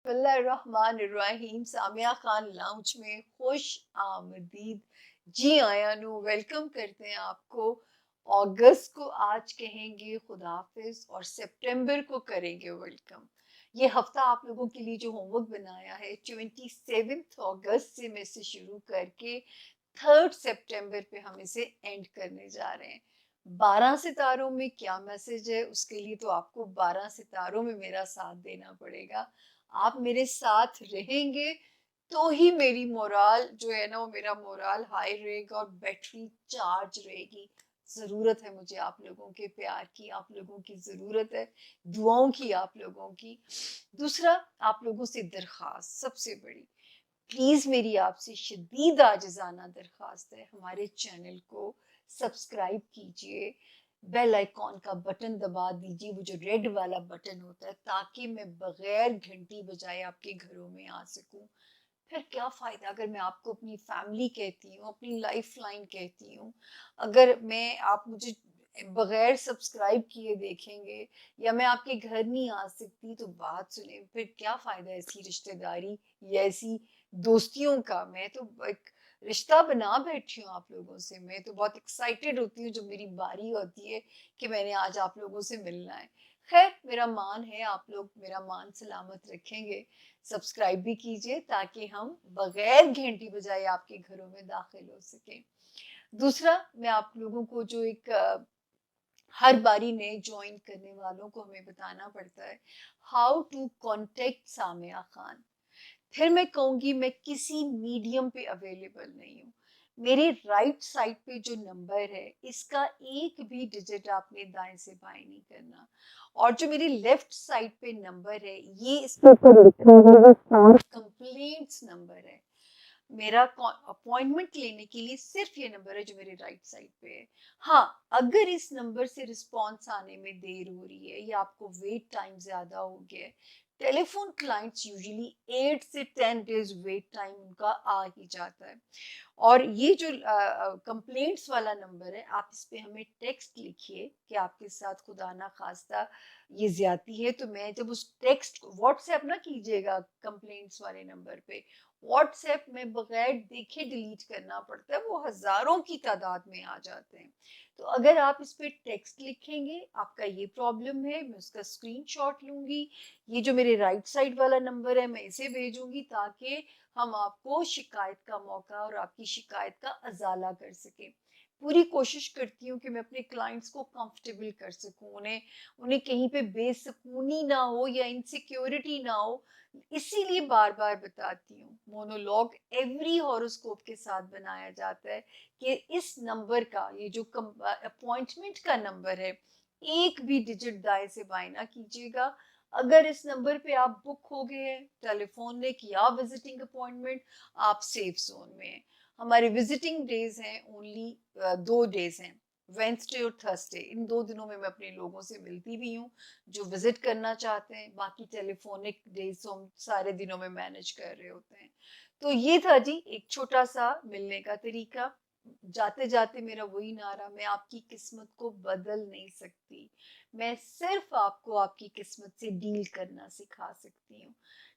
बिस्मिल्लाहिर्रहमानिर्रहीम। सामिया खान लाउंज में खुश आमदीद। जी आया नु वेलकम करते हैं आपको। अगस्त को आज कहेंगे खुदाफिज और सितंबर को करेंगे वेलकम। ये हफ्ता आप लोगों के लिए जो होमवर्क बनाया है 27 अगस्त से मैं इसे शुरू करके 3 सितंबर पे हम इसे एंड करने जा रहे हैं। 12 सितारों में क्या मैसेज है उसके लिए तो आपको 12 सितारों में मेरा साथ देना पड़ेगा। आप मेरे साथ रहेंगे तो ही मेरी मोराल जो है ना वो मेरा मोराल हाई रहेगा और बैटरी चार्ज रहेगी। जरूरत है मुझे आप लोगों के प्यार की, आप लोगों की जरूरत है दुआओं की, आप लोगों की। दूसरा, आप लोगों से दरखास्त सबसे बड़ी, प्लीज मेरी आपसे शदीद आजिजाना दरखास्त है, हमारे चैनल को सब्सक्राइब कीजिए, बेल आइकॉन का बटन दबा दीजिए, वो जो रेड वाला बटन होता है, ताकि मैं बगैर घंटी बजाए आपके घरों में आ सकूं। फिर क्या फायदा अगर मैं आपको अपनी फैमिली कहती हूँ, अपनी लाइफ लाइन कहती हूँ, अगर मैं आप मुझे बगैर सब्सक्राइब किए देखेंगे या मैं आपके घर नहीं आ सकती, तो बात सुने फिर क्या फायदा ऐसी रिश्तेदारी या ऐसी दोस्तियों का। मैं तो एक रिश्ता बना बैठी हूँ आप लोगों से, मैं तो बहुत एक्साइटेड होती हूँ जब मेरी बारी होती है कि मैंने आज आप लोगों से मिलना है। खैर, मेरा मान है आप लोग मेरा मान सलामत रखेंगे। सब्सक्राइब भी कीजिए ताकि हम बगैर घंटी बजाए आपके घरों में दाखिल हो सके। दूसरा, मैं आप लोगों को जो एक हर बारी नए ज्वाइन करने वालों को हमें बताना पड़ता है, how to contact Samia Khan. फिर मैं कहूंगी मैं किसी मीडियम पे अवेलेबल नहीं हूँ। मेरे राइट साइड पे जो नंबर है इसका एक भी डिजिट आपने दाएं से बाएं नहीं करना, और जो मेरी लेफ्ट साइड पे नंबर है ये इसके ऊपर लिखा है, वो कंप्लेंट्स नंबर है। मेरा अपॉइंटमेंट लेने के लिए सिर्फ ये नंबर है जो मेरे राइट साइड पे है। हाँ, अगर इस नंबर से रिस्पॉन्स आने में देर हो रही है या आपको वेट टाइम ज्यादा हो गया है, टेलीफोन क्लाइंट्स यूजुअली 8 से 10 डेज वेट टाइम उनका आ ही जाता है। और ये जो कंप्लेंट्स वाला नंबर है, आप इस पे हमें टेक्स्ट लिखिए कि आपके साथ खुदा ना खास्ता ये ज्यादती है, तो मैं जब उस टेक्स्ट व्हाट्सएप ना कीजिएगा कंप्लेंट्स वाले नंबर पे, व्हाट्सएप में बगैर देखे डिलीट करना पड़ता है, वो हजारों की तादाद में आ जाते हैं। तो अगर आप इस पे टेक्स्ट लिखेंगे आपका ये प्रॉब्लम है, मैं उसका स्क्रीनशॉट लूंगी, ये जो मेरे राइट साइड वाला नंबर है मैं इसे भेजूंगी ताकि हम आपको शिकायत का मौका और आपकी शिकायत का अजाला कर सके। पूरी कोशिश करती हूँ कि मैं अपने क्लाइंट्स को कंफर्टेबल कर सकूं, उन्हें उन्हें कहीं पे बेसुकूनी ना हो या इनसिक्योरिटी ना हो। इसीलिए बार बार बताती हूँ, मोनोलॉग एवरी हॉरोस्कोप के साथ बनाया जाता है कि इस नंबर का, ये जो अपॉइंटमेंट का नंबर है, एक भी डिजिट दाएं से बाएं ना कीजिएगा। अगर इस नंबर पे आप बुक हो गए हैं टेलीफोनिक या विजिटिंग अपॉइंटमेंट, आप सेफ जोन में हैं। हमारे विजिटिंग डेज हैं ओनली 2 डेज हैं, वेंसडे और थर्सडे। इन 2 दिनों में मैं अपने लोगों से मिलती भी हूँ जो विजिट करना चाहते हैं, बाकी टेलीफोनिक डेज तो हम सारे दिनों में मैनेज कर रहे होते हैं। तो ये था जी एक छोटा सा मिलने का तरीका। जाते जाते मेरा वही नारा, मैं आपकी किस्मत को बदल नहीं सकती, मैं सिर्फ आपको आपकी किस्मत से डील करना सिखा सकती हूँ।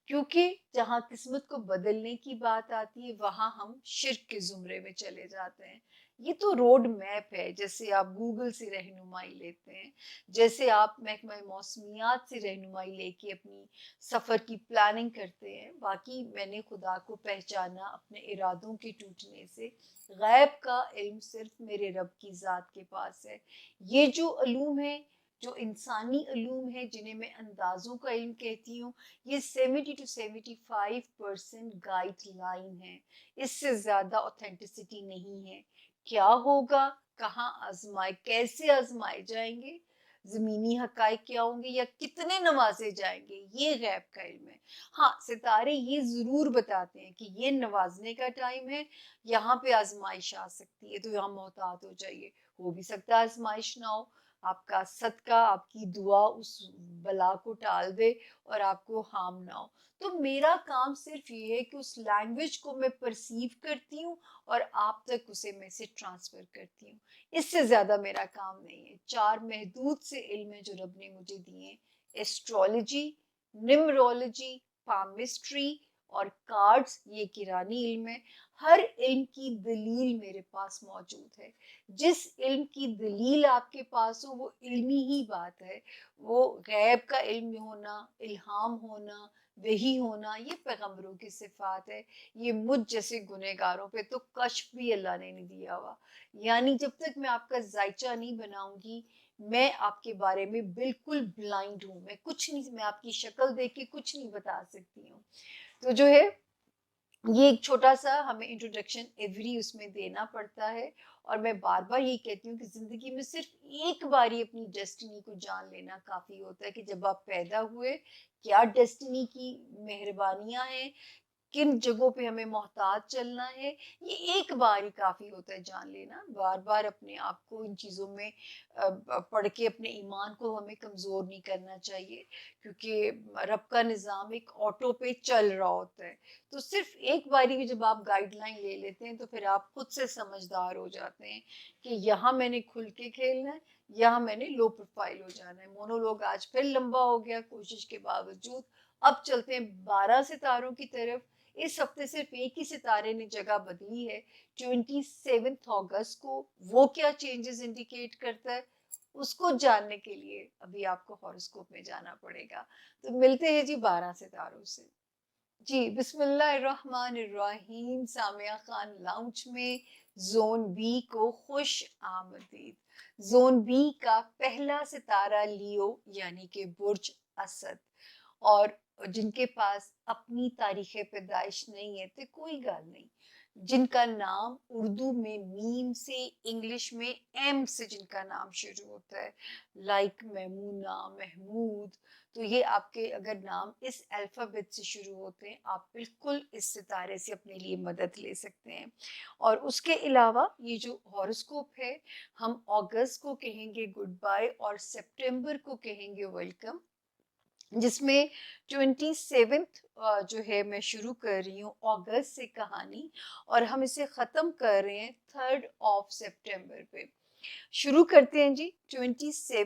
क्योंकि जहाँ किस्मत को बदलने की बात आती है वहां हम शिर्क के जुमरे में चले जाते हैं। ये तो रोड मैप है, जैसे आप गूगल से रहनुमाई लेते हैं, जैसे आप महकमा मौसमियात से रहनुमाई लेके अपनी सफर की प्लानिंग करते हैं। बाकी मैंने खुदा को पहचाना अपने इरादों के टूटने से। गैब का इल्म सिर्फ मेरे रब की जात के पास है। ये जो अलूम है, जो इंसानी अलूम है, जिन्हें मैं अंदाजों का इल्म कहती हूँ, ये 70 to 75% गाइडलाइन है, इससे ज्यादा ऑथेंटिसिटी नहीं है। क्या होगा, कहाँ आजमाए, कैसे आजमाए जाएंगे, जमीनी हकाइक क्या होंगे या कितने नवाजे जाएंगे, ये गैब का इल्म है। हाँ, सितारे ये जरूर बताते हैं कि ये नवाजने का टाइम है, यहाँ पे आजमाइश आ सकती है, तो यहाँ मोहतात हो जाइए। हो भी सकता है आजमाइश ना हो, आपका सदका, आपकी दुआ उस बला को टाल दे और आपको हार्म ना हो। तो मेरा काम सिर्फ ये है कि उस लैंग्वेज को मैं परसीव करती हूँ और आप तक उसे मैं ट्रांसफर करती हूँ। इससे ज्यादा मेरा काम नहीं है। 4 महदूद से इल्म है जो रब ने मुझे दिए, एस्ट्रोलॉजी, न्यूमरोलॉजी, पामिस्ट्री और कार्ड्स ये किरानी इल्म है। हर इल्म की दलील मेरे पास मौजूद है। जिस इल्म की दलील आपके पास हो वो इल्मी ही बात है। वो गैब का इल्म होना, इल्हाम होना, वही होना, ये पैगंबरों की सिफात है। ये मुझ जैसे गुनहगारों पे तो कश्फ भी अल्लाह ने नहीं दिया हुआ। यानी जब तक मैं आपका जायचा नहीं बनाऊंगी, मैं आपके बारे में बिल्कुल ब्लाइंड हूँ। मैं कुछ नहीं, मैं आपकी शक्ल देख के कुछ नहीं बता सकती हूँ। तो जो है ये एक छोटा सा हमें इंट्रोडक्शन एवरी उसमें देना पड़ता है। और मैं बार बार यही कहती हूँ कि जिंदगी में सिर्फ एक बार अपनी डेस्टिनी को जान लेना काफी होता है कि जब आप पैदा हुए क्या डेस्टिनी की मेहरबानियां हैं, किन जगहों पे हमें मोहताज चलना है, ये एक बार ही काफी होता है जान लेना। बार बार अपने आप को इन चीजों में पढ़ के अपने ईमान को हमें कमजोर नहीं करना चाहिए, क्योंकि रब का निज़ाम एक ऑटो पे चल रहा होता है। तो सिर्फ एक बारी भी जब आप गाइडलाइन ले लेते हैं तो फिर आप खुद से समझदार हो जाते हैं कि यहाँ मैंने खुल के खेलना है, यहाँ मैंने लो प्रोफाइल हो जाना है। मोनोलॉग आज फिर लंबा हो गया कोशिश के बावजूद। अब चलते हैं 12 सितारों की तरफ। इस हफ्ते सिर्फ एक ही सितारे ने जगह बदली है, 27 अगस्त को। वो क्या चेंजेस इंडिकेट करता है, उसको जानने के लिए अभी आपको हॉरोस्कोप में जाना पड़ेगा। तो मिलते हैं जी 12 सितारों से। जी बिस्मिल्लाहिर्रहमानिर्रहीम। सामिया खान लाउंज में जोन बी को खुश आमदीद। जोन बी का पहला सितारा लियो यानी कि बुर्ज असद। और जिनके पास अपनी तारीख पैदाइश नहीं है तो कोई गल नहीं, जिनका नाम उर्दू में मीम से, इंग्लिश में एम से जिनका नाम शुरू होता है, लाइक मैमूना, महमूद। तो ये आपके अगर नाम इस अल्फाबेट से शुरू होते हैं, आप बिल्कुल इस सितारे से अपने लिए मदद ले सकते हैं। और उसके अलावा ये जो हॉरोस्कोप है, हम अगस्त को कहेंगे गुड बाय और सितंबर को कहेंगे वेलकम, जिसमें 27 जो है मैं शुरू कर रही हूँ अगस्त से कहानी, और हम इसे ख़त्म कर रहे हैं 3 सितंबर पे। शुरू करते हैं जी। 28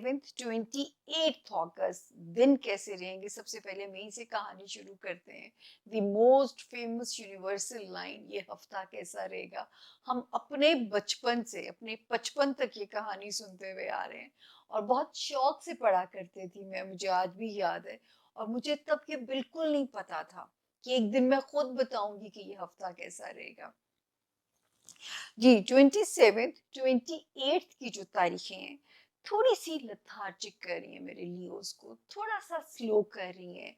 अगस्त दिन कैसे रहेंगे, सबसे पहले मैं से कहानी शुरू करते हैं। The most famous universal line, ये हफ्ता कैसा रहेगा। हम अपने बचपन से अपने 55 तक ये कहानी सुनते हुए आ रहे हैं और बहुत शौक से पढ़ा करते थी मैं, मुझे आज भी याद है। और मुझे तब ये बिल्कुल नहीं पता था कि एक दिन मैं खुद बताऊंगी कि ये हफ्ता कैसा रहेगा। जी 27 28 की जो तारीखें हैं, थोड़ी सी लथार्जिक कर रही है मेरे लियोस को, थोड़ा सा स्लो कर रही है।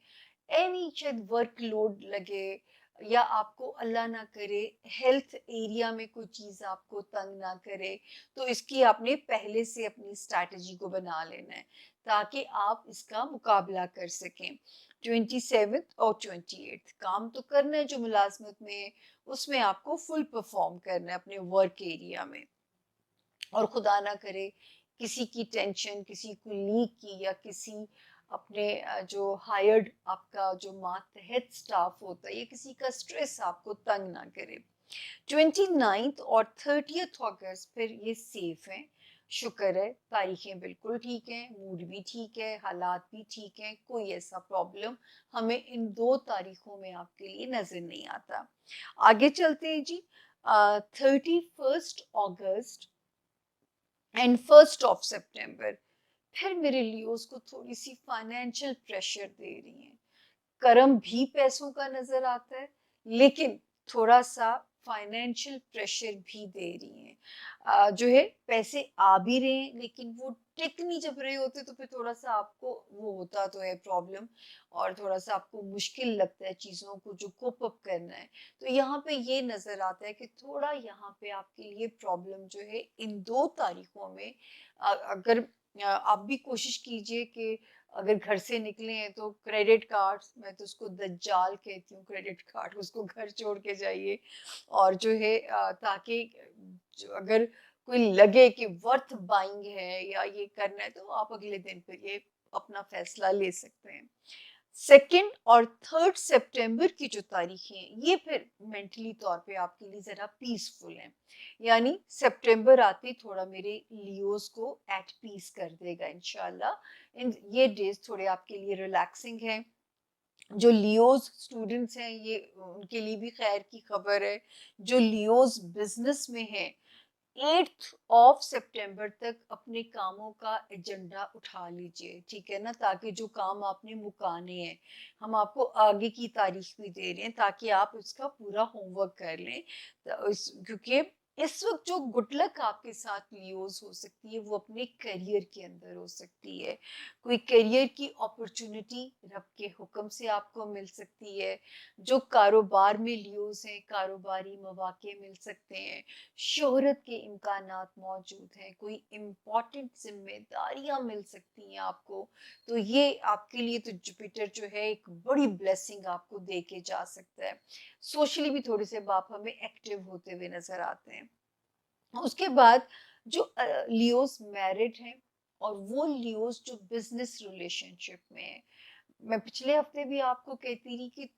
एनी शायद वर्कलोड लगे, या आपको अल्लाह ना करे हेल्थ एरिया में कोई चीज़ आपको तंग ना करे, तो इसकी आपने पहले से अपनी स्ट्रैटेजी को बना लेना है ताकि आप इसका मुकाबला कर सकें। 27 और 28 काम तो करना है जो मुलाजमत में है, उसमें आपको फुल परफॉर्म करना है अपने वर्क एरिया में। और खुदा ना करे किसी की टेंशन, किसी कुलीग की, या किसी अपने जो हायर्ड आपका जो मातहत स्टाफ होता है, या किसी का स्ट्रेस आपको तंग ना करे। 29 और 30 अगस्त फिर ये सेफ हैं, शुक्र है। तारीखें बिल्कुल ठीक हैं, मूड भी ठीक है, हालात भी ठीक हैं, कोई ऐसा प्रॉब्लम हमें इन 2 तारीखों में आपके लिए नजर नहीं आता। आगे चलते हैं जी। 31 अगस्त एंड 1 सितंबर फिर मेरे लियोस को थोड़ी सी फाइनेंशियल प्रेशर दे रही हैं। कर्म भी पैसों का नजर आता है, लेकिन थोड़ा सा फाइनेंशियल प्रेशर भी दे रही हैं। जो है पैसे आ भी रहे हैं लेकिन वो टिक नहीं जब रहे होते, तो फिर थोड़ा सा आपको वो होता तो है प्रॉब्लम, और थोड़ा सा आपको मुश्किल लगता है चीज़ों को जो कोप अप करना है। तो यहाँ पे ये नज़र आता है कि थोड़ा यहाँ पे आपके लिए प्रॉब्लम जो है इन 2 तारीखों में। अगर आप भी कोशिश कीजिए कि अगर घर से निकले हैं तो क्रेडिट कार्ड, मैं तो उसको दज्जाल कहती हूँ क्रेडिट कार्ड, उसको घर छोड़ के जाइए। और जो है ताकि अगर कोई लगे कि वर्थ बाइंग है या ये करना है, तो आप अगले दिन फिर ये अपना फैसला ले सकते हैं। 2 और 3 सितंबर की जो तारीखें हैं, ये फिर मेंटली तौर पे आपके लिए ज़रा पीसफुल हैं। यानी सितंबर आते थोड़ा मेरे लियोस को एट पीस कर देगा इंशाल्लाह। ये डेज थोड़े आपके लिए रिलैक्सिंग हैं। जो लियोज स्टूडेंट्स हैं ये उनके लिए भी खैर की खबर है। जो लियोज बिजनेस में है 8 सितंबर तक अपने कामों का एजेंडा उठा लीजिए, ठीक है ना, ताकि जो काम आपने मुकाने हैं हम आपको आगे की तारीख भी दे रहे हैं ताकि आप इसका पूरा होमवर्क कर लें। क्योंकि इस वक्त जो गुड लक आपके साथ लियोज हो सकती है वो अपने करियर के अंदर हो सकती है। कोई करियर की अपॉर्चुनिटी रब के हुक्म से आपको मिल सकती है। जो कारोबार में लियोज हैं कारोबारी मौके मिल सकते हैं। शोहरत के इम्कानात मौजूद हैं। कोई इम्पोर्टेंट जिम्मेदारियां मिल सकती हैं आपको। तो ये आपके लिए तो जुपिटर जो है एक बड़ी ब्लेसिंग आपको दे के जा सकता है। सोशली भी थोड़े से बाप हमें एक्टिव होते हुए नजर आते हैं। उसके बाद जो लियोस मैरिड हैं और वो लियोस जो बिजनेस रिलेशनशिप में है। मैं पिछले हफ्ते भी आपको कहती रही कि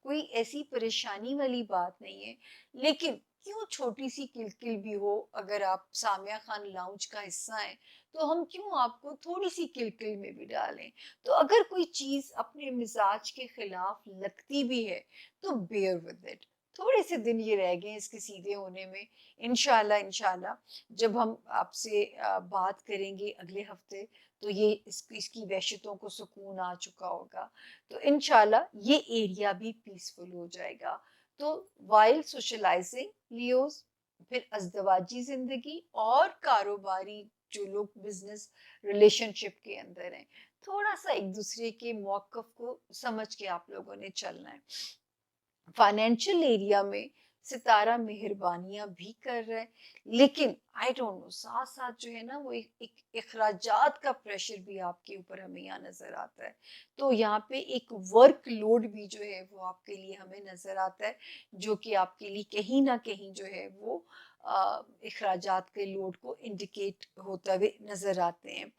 कोई ऐसी परेशानी वाली बात नहीं है, लेकिन क्यों छोटी सी किलकिल भी हो, अगर आप सामिया खान लाउंज का हिस्सा हैं तो हम क्यों आपको थोड़ी सी किलकिल में भी डालें। तो अगर कोई चीज अपने मिजाज के खिलाफ लगती भी है तो बेयर विद इट। थोड़े से दिन ये रह गए इसके सीधे होने में। इंशाल्लाह इंशाल्लाह जब हम आपसे बात करेंगे अगले हफ्ते तो ये इसकी वहशतों को सुकून आ चुका होगा। तो इंशाल्लाह ये एरिया भी पीसफुल हो जाएगा। तो वाइल सोशलाइजिंग लियोस, फिर अज़दवाजी जिंदगी और कारोबारी जो लोग बिजनेस रिलेशनशिप के अंदर हैं, थोड़ा सा एक दूसरे के मौक़िफ़ को समझ के आप लोगों ने चलना है। फाइनेंशियल एरिया में सितारा मेहरबानियां भी कर रहा है, लेकिन आई डोंट नो साथ साथ जो है ना वो एक अखराजात का प्रेशर भी आपके ऊपर हमें यहाँ नजर आता है। तो यहाँ पे एक वर्क लोड भी जो है वो आपके लिए हमें नजर आता है, जो कि आपके लिए कहीं ना कहीं जो है वो अखराजात के लोड को इंडिकेट होता हुए नजर आते हैं।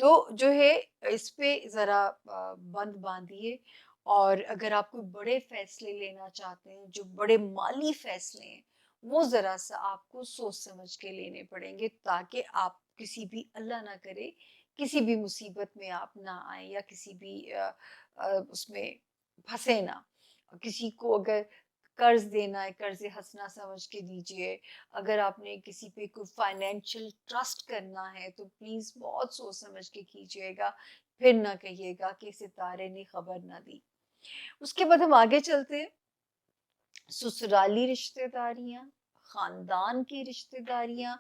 तो जो है इस पे ज़रा बंद बांधिए। और अगर आप कोई बड़े फैसले लेना चाहते हैं, जो बड़े माली फैसले हैं, वो ज़रा सा आपको सोच समझ के लेने पड़ेंगे ताकि आप किसी भी अल्लाह ना करे किसी भी मुसीबत में आप ना आए या किसी भी उसमें फंसे ना। किसी को अगर कर्ज देना है कर्ज हंसना समझ के दीजिए। अगर आपने किसी पे कोई फाइनेंशियल ट्रस्ट करना है तो प्लीज बहुत सोच समझ के कीजिएगा। फिर ना कहिएगा कि सितारे ने खबर ना दी। उसके बाद हम आगे चलते हैं। ससुराली रिश्तेदारियां, खानदान की रिश्तेदारियां,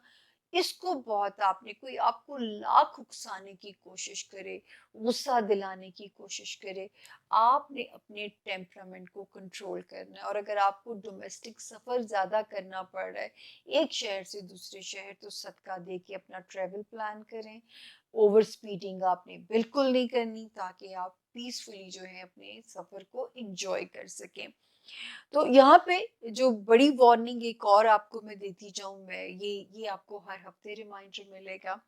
इसको बहुत आपने कोई आपको लाख उकसाने की कोशिश करे, गुस्सा दिलाने की कोशिश करे, आपने अपने टेम्परामेंट को कंट्रोल करना है। और अगर आपको डोमेस्टिक सफर ज्यादा करना पड़ रहा है एक शहर से दूसरे शहर, तो सदका दे के अपना ट्रेवल प्लान करें। ओवर स्पीडिंग आपने बिल्कुल नहीं करनी ताकि आप पीसफुली जो है अपने सफर को एंजॉय कर सकें। तो यहाँ पे जो बड़ी वार्निंग एक और आपको मैं देती जाऊं, मैं ये आपको हर हफ्ते रिमाइंडर मिलेगा।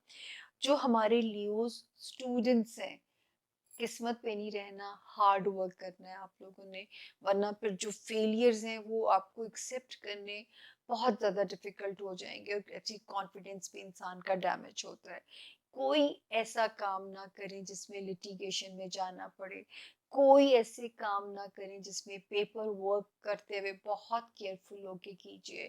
जो हमारे लियोस स्टूडेंट्स हैं, किस्मत पे नहीं रहना, हार्ड वर्क करना है आप लोगों ने, वरना फिर जो फेलियर्स हैं वो आपको एक्सेप्ट करने बहुत ज़्यादा डिफिकल्ट हो जाएंगे और ऐसी कॉन्फिडेंस भी इंसान का डैमेज होता है। कोई ऐसा काम ना करें जिसमें लिटिगेशन में जाना पड़े। कोई ऐसे काम ना करें जिसमें पेपर वर्क करते हुए बहुत केयरफुल होके कीजिए,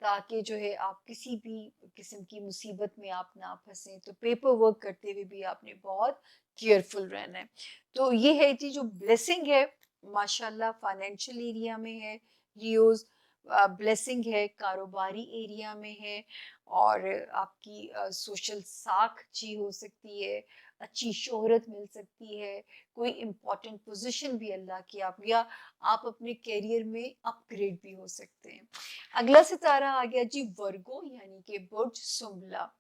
ताकि जो है आप किसी भी किस्म की मुसीबत में आप ना फंसे। तो पेपर वर्क करते हुए भी आपने बहुत केयरफुल रहना है। तो ये है जी जो ब्लेसिंग है माशाल्लाह फाइनेंशियल एरिया में है लियोज, ब्लेसिंग है कारोबारी एरिया में है। और आपकी सोशल साख अच्छी हो सकती है, अच्छी शोहरत मिल सकती है, कोई इम्पोर्टेंट पोजीशन भी अल्लाह की आप, या आप अपने करियर में अपग्रेड भी हो सकते हैं। अगला सितारा आ गया जी वर्गो यानी कि बुर्ज सुंबला।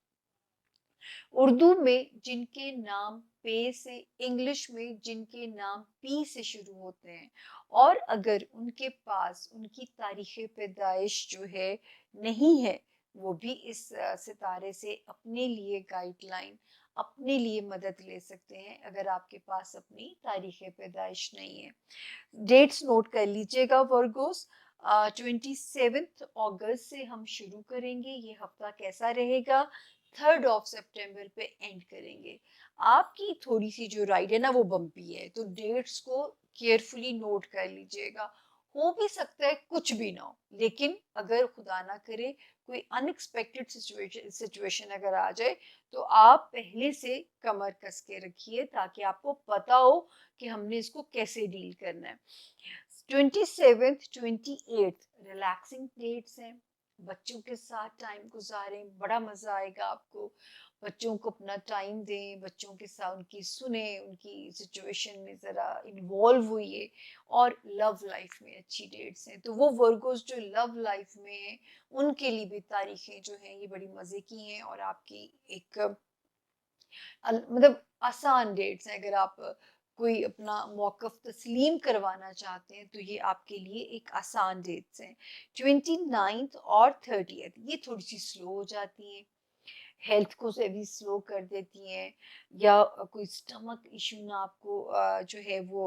उर्दू में जिनके नाम पे से, इंग्लिश में जिनके नाम पी से शुरू होते हैं, और अगर उनके पास उनकी तारीख पैदाइश जो है नहीं है, वो भी इस सितारे से अपने लिए गाइडलाइन, अपने लिए मदद ले सकते हैं अगर आपके पास अपनी तारीख पैदाइश नहीं है। डेट्स नोट कर लीजिएगा वर्गोस। 27 अगस्त से हम शुरू करेंगे। ये हफ्ता कैसा रहेगा, 3 सितंबर पे एंड करेंगे। आपकी थोड़ी सी जो राइड है ना वो बम्पी है, तो डेट्स को केयरफुली नोट कर लीजिएगा। हो भी सकता है कुछ भी ना हो, लेकिन अगर खुदा ना करे कोई अनएक्सपेक्टेड सिचुएशन अगर आ जाए, तो आप पहले से कमर कस के रखिए ताकि आपको पता हो कि हमने इसको कैसे डील करना है। 27th 28th रिलैक्सिंग डेट्स हैं। बच्चों के साथ टाइम गुजारें, बड़ा मजा आएगा आपको। बच्चों को अपना टाइम दें, बच्चों के साथ उनकी सुने, उनकी सिचुएशन में जरा इन्वॉल्व हुई। और लव लाइफ में अच्छी डेट्स हैं, तो वो वर्गोस जो लव लाइफ में हैं उनके लिए भी तारीखें जो हैं ये बड़ी मजे की हैं और आपकी एक मतलब आसान डेट्स हैं। अगर आप कोई अपना मौकफ तस्लीम करवाना चाहते हैं तो ये आपके लिए एक आसान डेट्स हैं। 29th और 30th ये थोड़ी सी स्लो हो जाती हैं, हेल्थ को से भी स्लो कर देती हैं, या कोई स्टमक इशू ना आपको जो है वो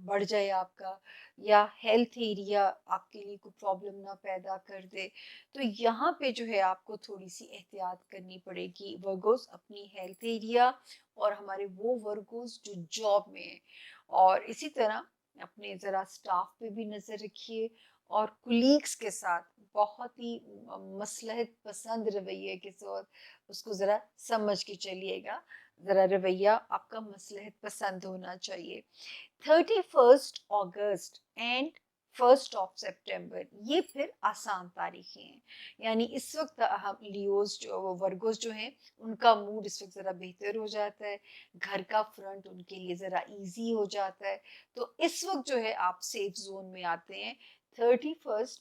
बढ़ जाए आपका, या हेल्थ एरिया आपके लिए कोई प्रॉब्लम ना पैदा कर दे। तो यहाँ पे जो है आपको थोड़ी सी एहतियात करनी पड़ेगी वर्गोस अपनी हेल्थ एरिया, और हमारे वो वर्गोस जो जॉब में है। और इसी तरह अपने ज़रा स्टाफ पे भी नज़र रखिए, और कुलीग्स के साथ बहुत ही मसलहत पसंद रवैये के साथ उसको ज़रा समझ के चलिएगा। ज़रा रवैया आपका मसलहत पसंद होना चाहिए। 31st अगस्त एंड 1 सितंबर ये फिर आसान तारीखें हैं। यानी इस वक्त हम लियोस जो वर्गोस जो हैं उनका मूड इस वक्त ज़रा बेहतर हो जाता है, घर का फ्रंट उनके लिए ज़रा इजी हो जाता है। तो इस वक्त जो है आप सेफ जोन में आते हैं 31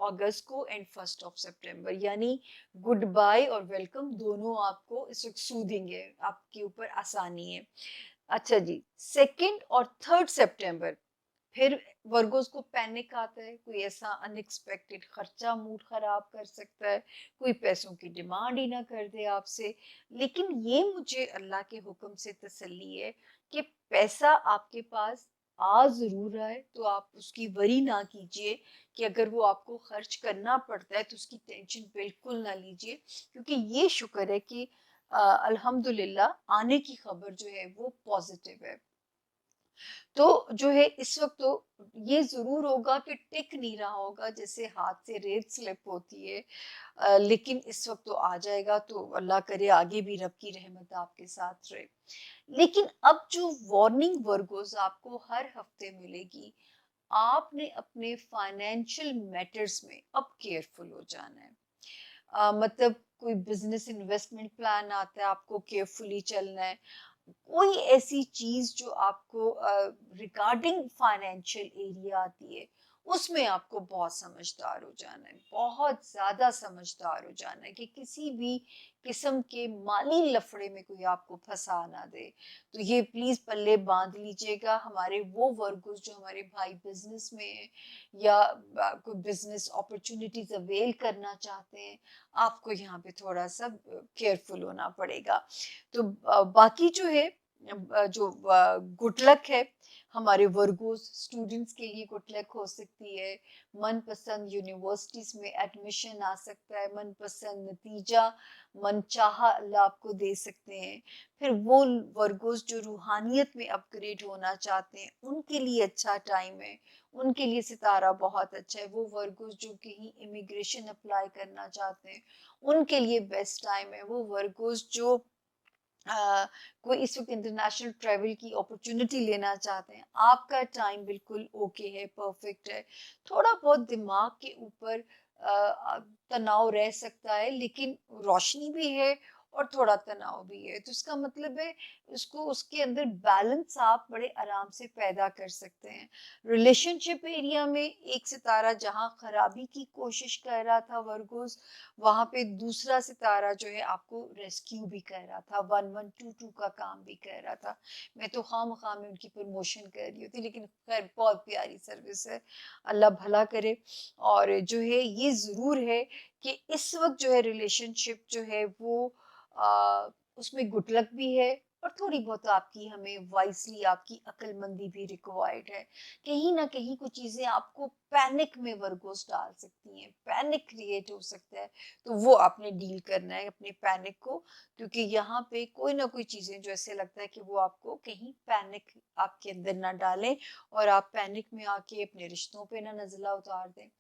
अगस्त को एंड 1 सितंबर, यानी गुड बाय और वेलकम दोनों आपको इस वक्त सूदिंग है, आपके ऊपर आसानी है। अच्छा जी, 2 और 3 सितंबर फिर वर्गोस को पैनिक आता है, कोई ऐसा अनएक्सपेक्टेड खर्चा मूड खराब कर सकता है, कोई पैसों की डिमांड ही ना कर दे आपसे। लेकिन ये मुझे अल्लाह के हुक्म से तसल्ली है कि पैसा आपके पास आ जरूर रहा है, तो आप उसकी वरी ना कीजिए कि अगर वो आपको खर्च करना पड़ता है तो उसकी टेंशन बिल्कुल ना लीजिए, क्योंकि ये शुक्र है कि अल्हम्दुलिल्लाह आने की खबर जो है वो पॉजिटिव है। तो जो है इस वक्त तो ये जरूर होगा कि टिक नहीं रहा होगा, जैसे हाथ से रेत स्लिप होती है, लेकिन इस वक्त तो आ जाएगा। तो अल्लाह करे आगे भी रब की रहमत आपके साथ रहे। लेकिन अब जो वार्निंग वर्गोस आपको हर हफ्ते मिलेगी, आपने अपने फाइनेंशियल मैटर्स में अब केयरफुल हो जाना है। मतलब कोई बिजनेस इन्वेस्टमेंट प्लान आता है, आपको केयरफुली चलना है। कोई ऐसी चीज जो आपको रिगार्डिंग फाइनेंशियल एरिया आती है, उसमें आपको बहुत समझदार हो जाना है, बहुत ज्यादा समझदार हो जाना है कि किसी भी किस्म के माली लफड़े में कोई आपको फंसा ना दे। तो ये प्लीज पल्ले बांध लीजिएगा। हमारे वो वर्ग जो हमारे भाई बिजनेस में है, या कोई बिजनेस अपॉर्चुनिटीज अवेल करना चाहते हैं, आपको यहाँ पे थोड़ा सा केयरफुल होना पड़ेगा। तो बाकी जो है जो गुड लक है हमारे वर्गोस स्टूडेंट्स के लिए गुड लक हो सकती है। मनपसंद यूनिवर्सिटीज में एडमिशन आ सकता है, मनपसंद नतीजा मनचाहा अल्लाह आपको दे सकते हैं। फिर वो वर्गोस जो रूहानियत में अपग्रेड होना चाहते हैं उनके लिए अच्छा टाइम है, उनके लिए सितारा बहुत अच्छा है। वो वर्गोस जो कहीं इमिग्रेशन अप्लाई करना चाहते हैं उनके लिए बेस्ट टाइम है। वो वर्गोस जो कोई इस वक्त इंटरनेशनल ट्रैवल की अपॉर्चुनिटी लेना चाहते हैं, आपका टाइम बिल्कुल ओके है, परफेक्ट है। थोड़ा बहुत दिमाग के ऊपर तनाव रह सकता है, लेकिन रोशनी भी है और थोड़ा तनाव भी है, तो इसका मतलब है उसको उसके अंदर बैलेंस आप बड़े आराम से पैदा कर सकते हैं। रिलेशनशिप एरिया में एक सितारा जहां खराबी की कोशिश कर रहा था वर्गोस, वहां पे दूसरा सितारा जो है आपको रेस्क्यू भी कर रहा था, 1122 का काम भी कर रहा था। मैं तो खाम में उनकी प्रमोशन कर रही होती, लेकिन खैर बहुत प्यारी सर्विस है, अल्लाह भला करे। और जो है ये जरूर है कि इस वक्त जो है रिलेशनशिप जो है वो उसमें गुड लक भी है और थोड़ी बहुत आपकी हमें वाइजली आपकी अक्लमंदी भी रिक्वायर्ड है। कहीं ना कहीं कुछ चीजें आपको पैनिक में वर्गोस डाल सकती हैं, पैनिक क्रिएट हो सकता है, तो वो आपने डील करना है अपने पैनिक को, क्योंकि यहाँ पे कोई ना कोई चीजें जो ऐसे लगता है कि वो आपको कहीं पैनिक आपके अंदर ना डालें और आप पैनिक में आके अपने रिश्तों पे ना नजला उतार दें।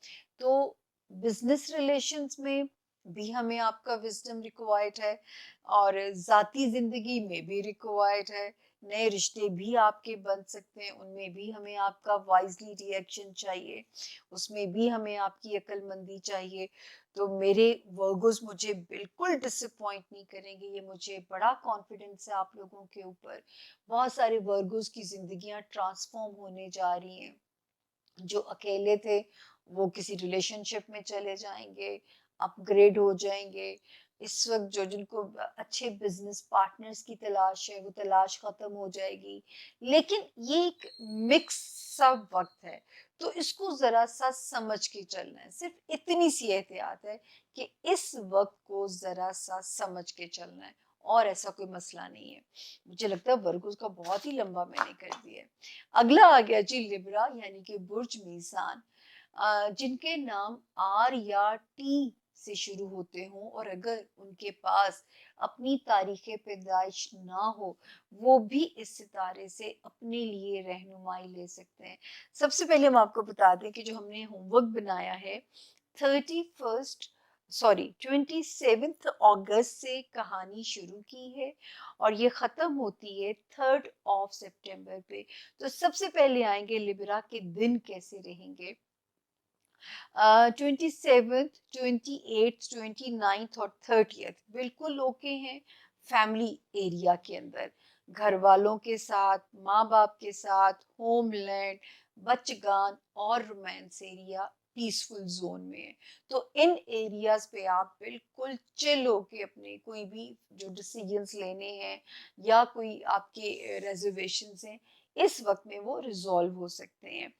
तो बिजनेस रिलेशंस में भी हमें आपका विजडम रिक्वायर्ड है और जाती जिंदगी में भी रिक्वायर्ड है। नए रिश्ते भी आपके बन सकते हैं, उनमें भी हमें आपका वाइजली रिएक्शन चाहिए, उसमें भी हमें आपकी अक्लमंदी चाहिए। तो मेरे वर्गोस मुझे बिल्कुल डिसअपॉइंट नहीं करेंगे, ये मुझे बड़ा कॉन्फिडेंस है आप लोगों के ऊपर। बहुत सारे वर्गोस की जिंदगियां ट्रांसफॉर्म होने जा रही हैं, जो अकेले थे वो किसी रिलेशनशिप में चले जाएंगे, अपग्रेड हो जाएंगे। इस वक्त जो जिनको अच्छे बिजनेस पार्टनर्स की तलाश है वो तलाश खत्म हो जाएगी। लेकिन ये एक मिक्स सा वक्त है, तो इसको जरा सा समझ के चलना है। सिर्फ इतनी सी एहतियात है कि इस वक्त को जरा सा समझ के चलना है, और ऐसा कोई मसला नहीं है। मुझे लगता है वर्ग उसका बहुत ही लंबा मैंने कर दिया है। अगला आ गया जी लिब्रा, यानी कि बुर्ज मीज़ान, जिनके नाम आर या टी से शुरू होते हों और अगर उनके पास अपनी तारीख पैदाइश ना हो, वो भी इस सितारे से अपने लिए रहनुमाई ले सकते हैं। सबसे पहले हम आपको बता दें कि जो हमने होमवर्क बनाया है, 27 अगस्त से कहानी शुरू की है और ये खत्म होती है 3 सितंबर पे। तो सबसे पहले आएंगे लिब्रा के दिन कैसे रहेंगे। 27, 28, 29 और 30 बिल्कुल ओके हैं फैमिली एरिया के अंदर, घर वालों के साथ, माँ बाप के साथ, होमलैंड, बचगान और रोमांस एरिया पीसफुल जोन में है। तो इन एरियाज पे आप बिल्कुल चिल होके अपने कोई भी जो डिसीजंस लेने हैं या कोई आपके रेजर्वेशंस हैं, इस वक्त में वो रिजॉल्व हो सकते हैं।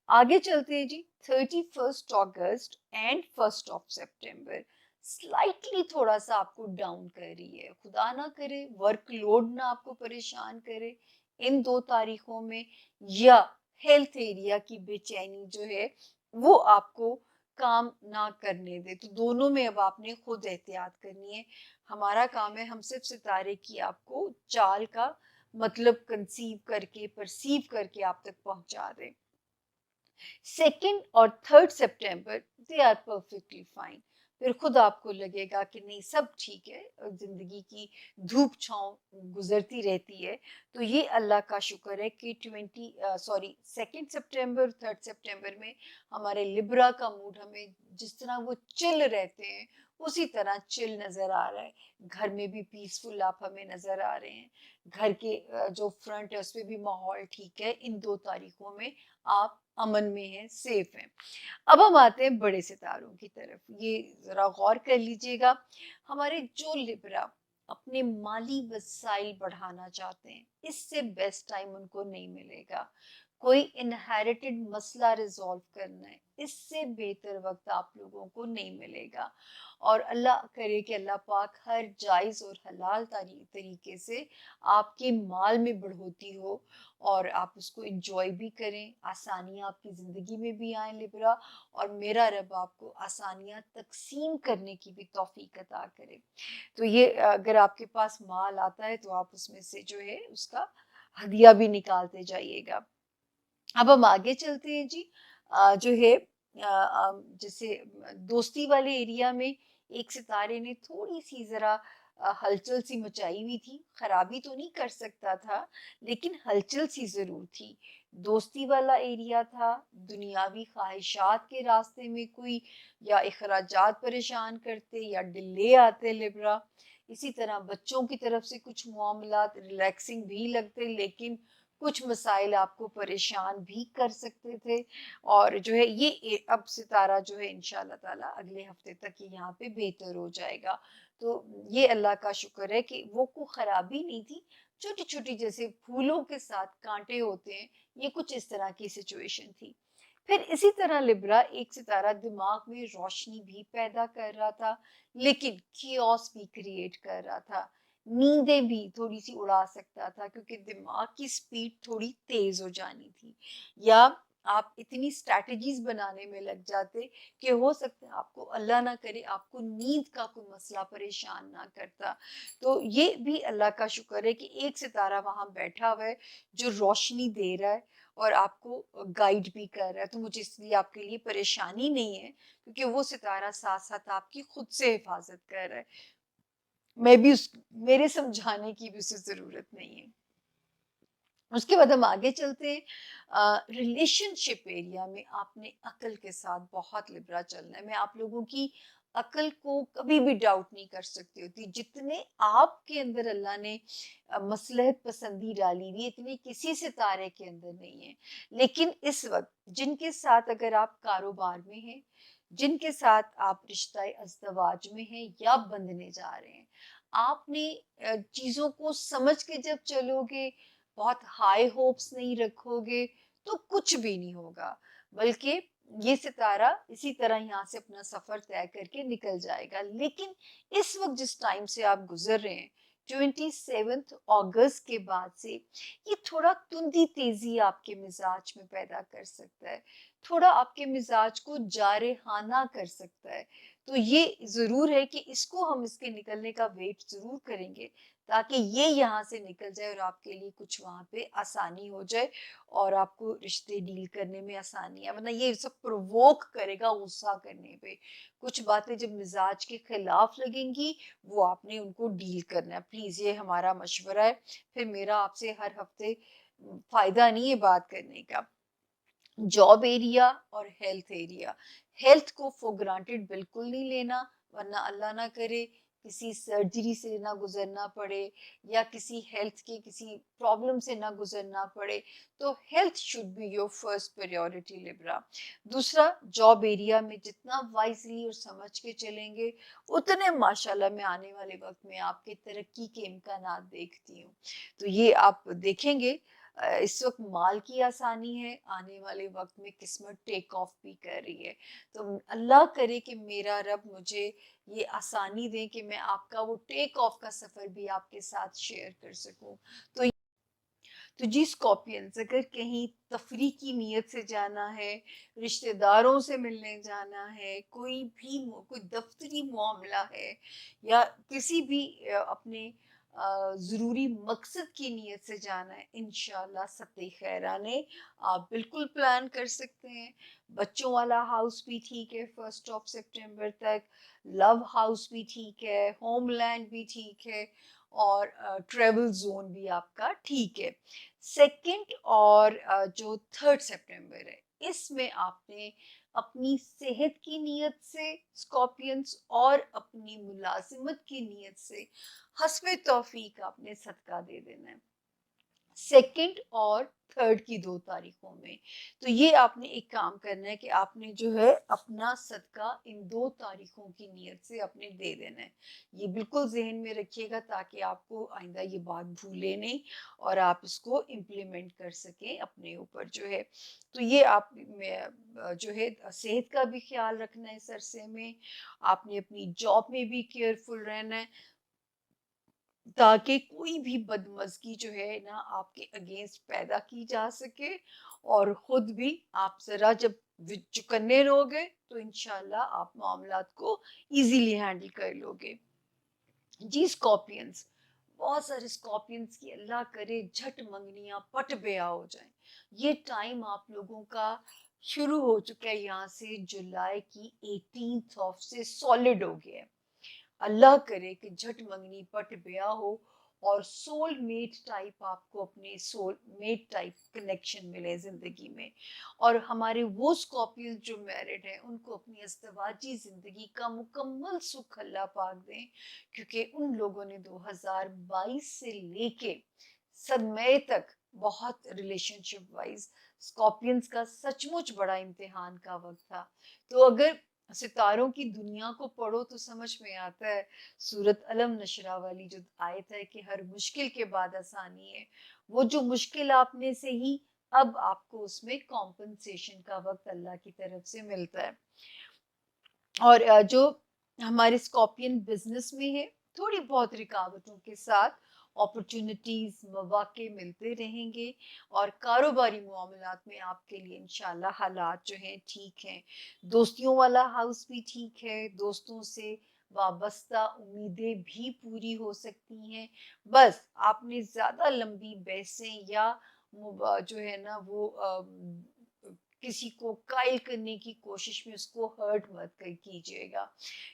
आगे चलते हैं जी। 31 अगस्त एंड 1 सितंबर स्लाइटली थोड़ा सा आपको डाउन कर रही है, खुदा ना करे वर्कलोड ना आपको परेशान करे इन 2 तारीखों में, या हेल्थ एरिया की बेचैनी जो है वो आपको काम ना करने दे। तो दोनों में अब आपने खुद एहतियात करनी है। हमारा काम है हम सिर्फ सितारे की आपको चाल का मतलब कंसीव करके परसीव करके आप तक पहुंचा दें। 2 और 3 सितंबर दे आर परफेक्टली फाइन। फिर खुद आपको लगेगा कि नहीं सब ठीक है, जिंदगी की धूप छांव गुजरती रहती है। तो ये अल्लाह का शुक्र है कि 2 सितंबर 3 सितंबर में हमारे लिब्रा का मूड हमें जिस तरह वो चिल रहते हैं उसी तरह चिल नजर आ रहा है। घर में भी पीसफुल आप हमें नजर आ रहे हैं, घर के जो फ्रंट है उसमें भी माहौल ठीक है। इन 2 तारीखों में आप अमन में हैं, सेफ हैं। अब हम आते हैं बड़े सितारों की तरफ, ये जरा गौर कर लीजिएगा। हमारे जो लिब्रा अपने माली वसाइल बढ़ाना चाहते हैं, इससे बेस्ट टाइम उनको नहीं मिलेगा। कोई इनहेरिटेड मसला रिजॉल्व करना है, इससे बेहतर वक्त आप लोगों को नहीं मिलेगा। और अल्लाह करे कि अल्लाह पाक हर जायज़ और हलाल तरीके से आपके माल में बढ़ोती हो और आप उसको इंजॉय भी करें, आसानियाँ आपकी ज़िंदगी में भी आए लिब्रा, और मेरा रब आपको आसानियाँ तकसीम करने की भी तौफीक अता करे। तो ये अगर आपके पास माल आता है तो आप उसमें से जो है उसका हदिया भी निकालते जाइएगा। अब हम आगे चलते हैं जी। जो है जैसे दोस्ती वाले एरिया में एक सितारे ने थोड़ी सी जरा हलचल सी मचाई हुई थी। खराबी तो नहीं कर सकता था, लेकिन हलचल सी जरूर थी। दोस्ती वाला एरिया था, दुनियावी ख्वाहिशात के रास्ते में कोई या अखराजात परेशान करते या डिले आते लिब्रा। इसी तरह बच्चों की तरफ से कुछ मामलात रिलैक्सिंग भी लगते, लेकिन कुछ मसाइल आपको परेशान भी कर सकते थे। और जो है ये अब सितारा जो है इंशाल्लाह ताला अगले हफ्ते तक ही यहाँ पे बेहतर हो जाएगा। तो ये अल्लाह का शुक्र है कि वो को खराबी नहीं थी, छोटी छोटी जैसे फूलों के साथ कांटे होते हैं, ये कुछ इस तरह की सिचुएशन थी। फिर इसी तरह लिब्रा एक सितारा दिमाग में रोशनी भी पैदा कर रहा था, लेकिन कियोस भी क्रिएट कर रहा था। नींदें भी थोड़ी सी उड़ा सकता था, क्योंकि दिमाग की स्पीड थोड़ी तेज हो जानी थी। या आप इतनी स्ट्रैटेजीज बनाने में लग जाते कि हो सकता है आपको, अल्लाह ना करे, आपको नींद का कोई मसला परेशान ना करता। तो ये भी अल्लाह का शुक्र है कि एक सितारा वहां बैठा हुआ है जो रोशनी दे रहा है और आपको गाइड भी कर रहा है। तो मुझे इसलिए आपके लिए परेशानी नहीं है, क्योंकि वो सितारा साथ साथ आपकी खुद से हिफाजत कर रहा है। मैं भी उस मेरे समझाने की भी उसे जरूरत नहीं है। उसके बाद हम आगे चलते हैं। रिलेशनशिप एरिया में आपने अकल के साथ बहुत लिबरा चलना है। मैं आप लोगों की अकल को कभी भी डाउट नहीं कर सकती होती। जितने आपके अंदर अल्लाह ने मसलहत पसंदी डाली हुई, इतने किसी सितारे के अंदर नहीं है। लेकिन इस वक्त जिनके साथ अगर आप कारोबार में हैं, जिनके साथ आप रिश्ता अज़दवाज में हैं या बंधने जा रहे हैं, आपने चीजों को समझ के जब चलोगे, बहुत हाई होप्स नहीं रखोगे, तो कुछ भी नहीं होगा। बल्कि ये सितारा इसी तरह यहाँ से अपना सफर तय करके निकल जाएगा। लेकिन इस वक्त जिस टाइम से आप गुजर रहे हैं, 27 अगस्त के बाद से, ये थोड़ा तुंदी तेजी आपके मिजाज में पैदा कर सकता है, थोड़ा आपके मिजाज को जारहाना कर सकता है। तो ये जरूर है कि इसको हम, इसके निकलने का वेट जरूर करेंगे, ताकि ये यहाँ से निकल जाए और आपके लिए कुछ वहां पे आसानी हो जाए और आपको रिश्ते डील करने में आसानी है। वरना ये सब प्रोवोक करेगा गुस्सा करने पे। कुछ बातें जब मिजाज के खिलाफ लगेंगी, वो आपने उनको डील करना है। प्लीज, ये हमारा मशवरा है। फिर मेरा आपसे हर हफ्ते फायदा नहीं है बात करने का। जॉब एरिया और हेल्थ एरिया, हेल्थ को फॉर ग्रांटेड बिल्कुल नहीं लेना, वरना अल्लाह ना करे किसी सर्जरी से ना गुजरना पड़े या किसी हेल्थ के किसी प्रॉब्लम से ना गुजरना पड़े। तो health should be your first priority Libra. दूसरा, जॉब एरिया में जितना वाइजली और समझ के चलेंगे, उतने माशाल्लाह मैं आने वाले वक्त में आपके तरक्की के इम्कानात देखती हूँ। तो ये आप देखेंगे। इस वक्त माल की आसानी है, आने वाले वक्त में किस्मत टेक ऑफ भी कर रही है। तो अल्लाह करे कि मेरा रब मुझे ये आसानी दे कि मैं आपका वो टेक ऑफ का सफर भी आपके साथ शेयर कर सकूं। तो जी स्कॉर्पियंस, अगर कहीं तफरी की नीयत से जाना है, रिश्तेदारों से मिलने जाना है, कोई दफ्तरी मामला है, या किसी भी अपने ज़रूरी मकसद की नीयत से जाना है, इंशाल्लाह सत्ते खैराने आप बिल्कुल प्लान कर सकते हैं। बच्चों वाला हाउस भी ठीक है 1 सितंबर तक, लव हाउस भी ठीक है, होमलैंड भी ठीक है, और ट्रेवल जोन भी आपका ठीक है। सेकंड और जो 3 सितंबर है, इसमें आपने अपनी सेहत की नीयत से स्कॉर्पियंस और अपनी मुलाजिमत की नीयत से हस्बे तौफीक आपने सदका दे देना है 2 और 3 की 2 तारीखों में। तो ये आपने एक काम करना है कि आपने जो है अपना सदका इन 2 तारीखों की नीयत से अपने दे देना है। ये बिल्कुल जहन में रखिएगा, ताकि आपको आइंदा ये बात भूले नहीं और आप इसको इम्प्लीमेंट कर सकें अपने ऊपर जो है। तो ये आप जो है सेहत का भी ख्याल रखना है इस अरसे में। आपने अपनी जॉब में भी केयरफुल रहना है, ताकि कोई भी बदमज़गी जो है ना आपके अगेंस्ट पैदा की जा सके, और खुद भी आप ज़रा जब चुकन्ने रहोगे, तो इंशाल्लाह आप मामलात को इजीली हैंडल कर लोगे। जी स्कॉर्पियंस, बहुत सारे स्कॉर्पियंस की अल्लाह करे झट मंगनियां पट ब्याह हो जाए। ये टाइम आप लोगों का शुरू हो चुका है, यहाँ से जुलाई की 18 से सॉलिड हो गया है। अल्लाह करे कि झट मंगनी पट ब्याह हो और सोल मेट टाइप, आपको अपने सोल मेट टाइप कनेक्शन मिले जिंदगी में। और हमारे वो स्कॉर्पियंस जो मैरिड हैं, उनको अपनी अज़दवाजी जिंदगी का मुकम्मल सुख अल्लाह पाक दें, क्योंकि उन लोगों ने 2022 से लेके सदमे तक बहुत रिलेशनशिप वाइज, स्कॉर्पियंस का सचमुच बड़ा इम्तिहान का वक्त था। तो अगर सितारों की दुनिया को पढ़ो तो समझ में आता है, सूरत अलम नशरा वाली जो आयत है कि हर मुश्किल के बाद आसानी है, वो जो मुश्किल आपने से ही अब आपको उसमें कॉम्पनसेशन का वक्त अल्लाह की तरफ से मिलता है। और जो हमारे स्कॉर्पियन बिजनेस में है, थोड़ी बहुत रुकावटों के साथ अपॉर्चुनिटीज मौके मिलते रहेंगे और कारोबारी मामलात में आपके लिए इंशाल्लाह हालात जो हैं ठीक हैं। दोस्तियों वाला हाउस भी ठीक है, दोस्तों से वाबस्ता उम्मीदें भी पूरी हो सकती हैं। बस आपने ज़्यादा लंबी बहसें या जो है ना वो किसी को कायल करने की कोशिश में उसको हर्ट मत कीजिएगा,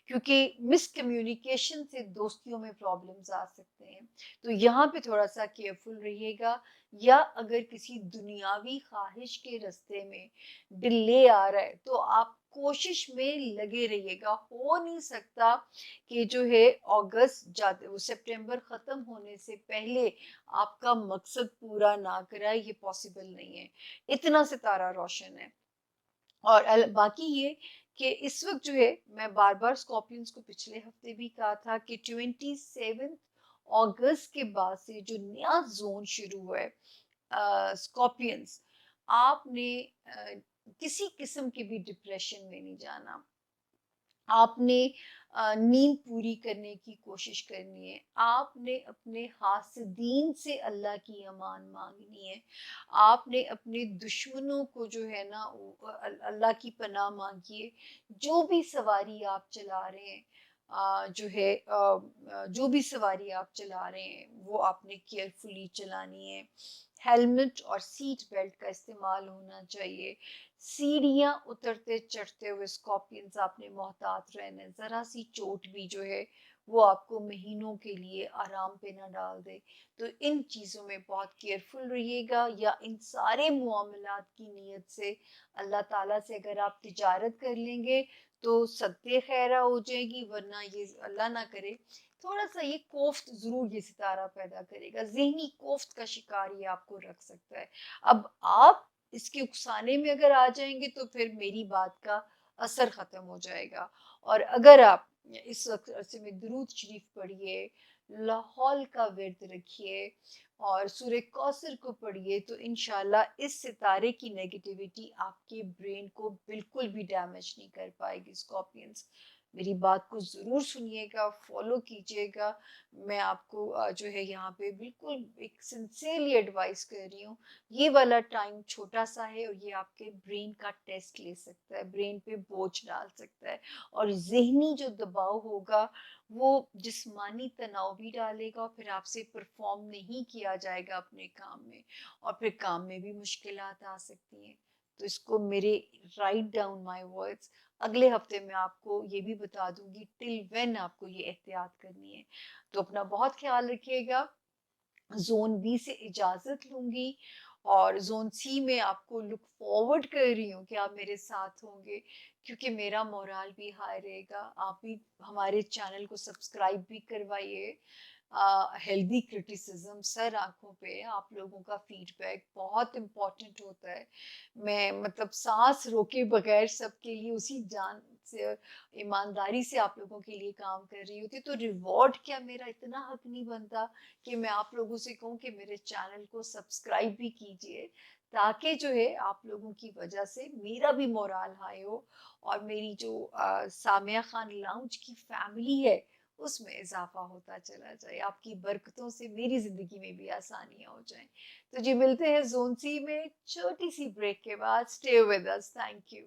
क्योंकि मिसकम्युनिकेशन से दोस्तियों में प्रॉब्लम्स आ सकते हैं। तो यहाँ पे थोड़ा सा केयरफुल रहिएगा। या अगर किसी दुनियावी ख्वाहिश के रास्ते में डिले आ रहा है तो आप कोशिश में लगे रहिएगा। हो नहीं सकता कि जो है अगस्त जाते वो सितंबर खत्म होने से पहले आपका मकसद पूरा ना कराए, ये पॉसिबल नहीं है। इतना सितारा रोशन है। और बाकी ये कि इस वक्त जो है, मैं बार बार स्कॉर्पियंस को पिछले हफ्ते भी कहा था कि 27 अगस्त के बाद से जो नया जोन शुरू हुआ है स्कॉर्पियंस, आपने किसी किस्म के भी डिप्रेशन में नहीं जाना। आपने नींद पूरी करने की कोशिश करनी है। आपने अपने हासदीन से अल्लाह की अमान मांगनी है। आपने अपने दुश्मनों को जो है ना अल्लाह की पनाह मांगिए। जो भी सवारी आप चला रहे हैं जो है जो भी सवारी आप चला रहे हैं वो आपने केयरफुली चलानी है। हेलमेट और सीट बेल्ट का इस्तेमाल होना चाहिए। सीढ़ियाँ उतरते चढ़ते हुए स्कॉर्पियंस आपने मोहतात रहना है। ज़रा सी चोट भी जो है वो आपको महीनों के लिए आराम पे ना डाल दे। तो इन चीज़ों में बहुत केयरफुल रहिएगा। या इन सारे मामलात की नीयत से अल्लाह ताला से अगर आप तिजारत कर लेंगे तो सद्दे खैरा हो जाएगी, वरना ये अल्लाह ना करे थोड़ा सा ये कोफ्त जरूर ये सितारा पैदा करेगा। ज़हनी कोफ्त का शिकार ये आपको रख सकता है। अब आप इसके उकसाने में अगर आ जाएंगे तो फिर मेरी बात का असर खत्म हो जाएगा। और अगर आप इस वक्त अरसे में दुरूद शरीफ पढ़िए, लाहौल का विर्द रखिए और सूरह कौसर को पढ़िए तो इंशाल्लाह इस सितारे की नेगेटिविटी आपके ब्रेन को बिल्कुल भी डैमेज नहीं कर पाएगी। स्कॉर्पियंस, मेरी बात को ज़रूर सुनिएगा, फॉलो कीजिएगा। मैं आपको जो है यहाँ पे बिल्कुल एक सिंसियरली एडवाइस कर रही हूँ। ये वाला टाइम छोटा सा है और ये आपके ब्रेन का टेस्ट ले सकता है, ब्रेन पे बोझ डाल सकता है। और जहनी जो दबाव होगा वो जिस्मानी तनाव भी डालेगा, फिर आपसे परफॉर्म नहीं किया जाएगा अपने काम में और फिर काम में भी मुश्किलात आ सकती हैं। तो इसको मेरे राइट डाउन माय वर्ड्स, अगले हफ्ते में आपको ये भी बता दूंगी टिल व्हेन आपको ये एहतियात करनी है। तो अपना बहुत ख्याल रखिएगा। जोन बी से इजाजत लूंगी और जोन सी में आपको लुक फॉरवर्ड कर रही हूँ कि आप मेरे साथ होंगे, क्योंकि मेरा मोराल भी हाई रहेगा। आप भी हमारे चैनल को सब्सक्राइब भी करवाइए। हेल्दी क्रिटिसिज्म सर आंखों पे, आप लोगों का फीडबैक बहुत इम्पोर्टेंट होता है। मैं मतलब सांस रोके बगैर सबके लिए उसी जान से ईमानदारी से आप लोगों के लिए काम कर रही होती, तो रिवॉर्ड क्या मेरा इतना हक नहीं बनता कि मैं आप लोगों से कहूँ कि मेरे चैनल को सब्सक्राइब भी कीजिए, ताकि जो है आप लोगों की वजह से मेरा भी मोराल हाई हो और मेरी जो सामिया खान लाउंज की फैमिली है उसमें इजाफा होता चला जाए। आपकी बरकतों से मेरी जिंदगी में भी आसानियां हो जाएं। तो जी मिलते हैं जोन सी में छोटी सी ब्रेक के बाद। Stay with us. Thank you.